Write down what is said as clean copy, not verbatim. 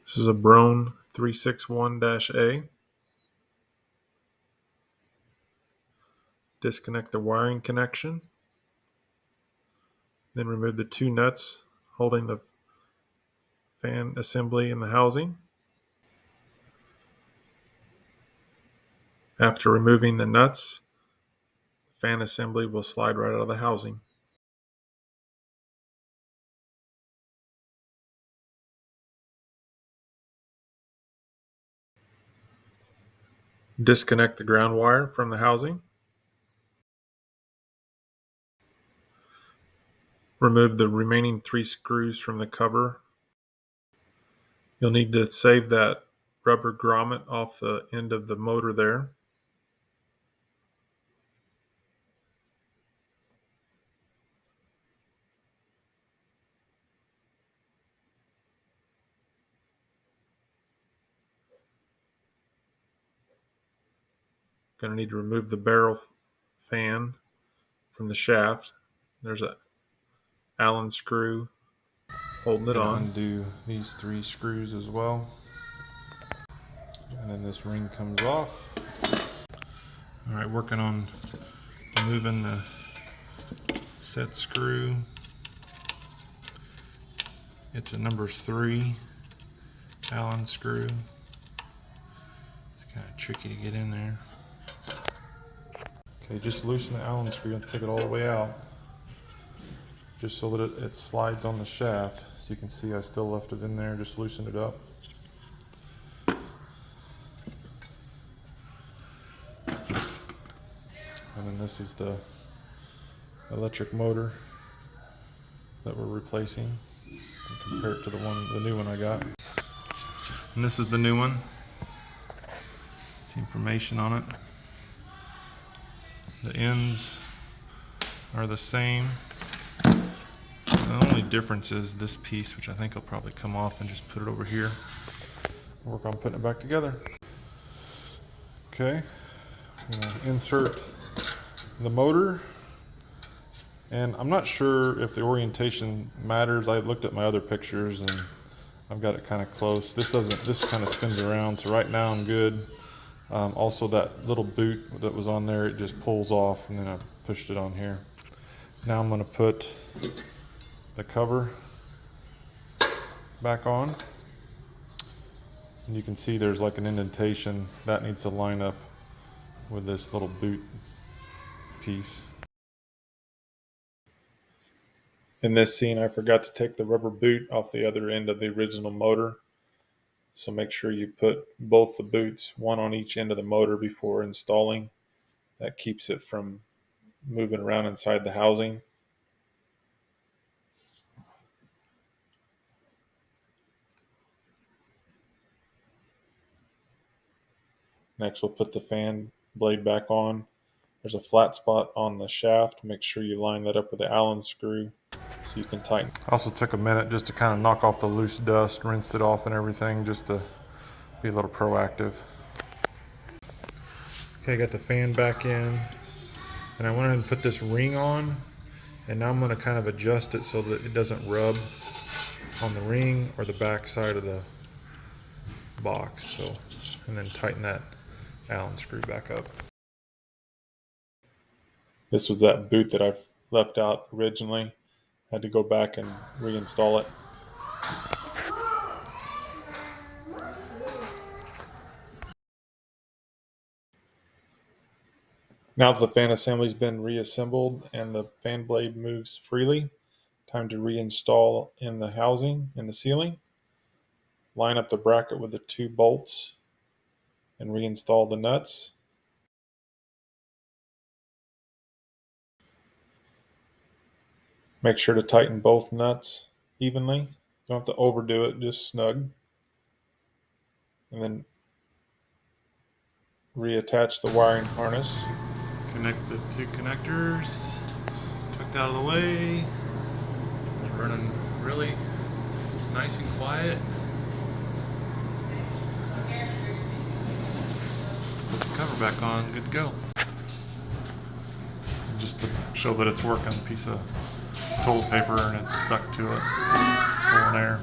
This is a Broan 361-A. Disconnect the wiring connection. Then remove the two nuts holding the fan assembly in the housing. After removing the nuts, the fan assembly will slide right out of the housing. Disconnect the ground wire from the housing. Remove the remaining 3 screws from the cover. You'll need to save that rubber grommet off the end of the motor there. Going to need to remove the barrel fan from the shaft. There's a Allen screw holding it on. Undo these 3 screws as well, and then this ring comes off. All right, working on removing the set screw. It's a number 3 Allen screw. It's kind of tricky to get in there. Okay, just loosen the Allen screw and take it all the way out, just so that it slides on the shaft. As you can see, I still left it in there, just loosened it up. And then this is the electric motor that we're replacing, compared to the new one I got. And this is the new one. It's information on it. The ends are the same. The only difference is this piece, which I think will probably come off, and just put it over here. Work on putting it back together. Okay, I'm gonna insert the motor, and I'm not sure if the orientation matters. I looked at my other pictures and I've got it kind of close. This kind of spins around, so right now I'm good. Also, that little boot that was on there, it just pulls off, and then I pushed it on here. Now I'm going to put the cover back on, and you can see there's like an indentation that needs to line up with this little boot piece. In this scene, I forgot to take the rubber boot off the other end of the original motor. So make sure you put both the boots, one on each end of the motor, before installing. That keeps it from moving around inside the housing. Next, we'll put the fan blade back on. There's a flat spot on the shaft. Make sure you line that up with the Allen screw so you can tighten. Also took a minute just to kind of knock off the loose dust, rinsed it off and everything, just to be a little proactive. Okay, got the fan back in, and I went ahead and put this ring on, and now I'm going to kind of adjust it so that it doesn't rub on the ring or the back side of the box. So, and then tighten that Allen screw back up. This was that boot that I've left out originally. Had to go back and reinstall it. Now that the fan assembly's been reassembled and the fan blade moves freely, time to reinstall in the housing, in the ceiling. Line up the bracket with the 2 bolts and reinstall the nuts. Make sure to tighten both nuts evenly. You don't have to overdo it, just snug. And then reattach the wiring harness. Connect the 2 connectors, tucked out of the way. It's running really nice and quiet. Put the cover back on, good to go. Just to show that it's working, a piece of toilet paper and it's stuck to it, pulling air.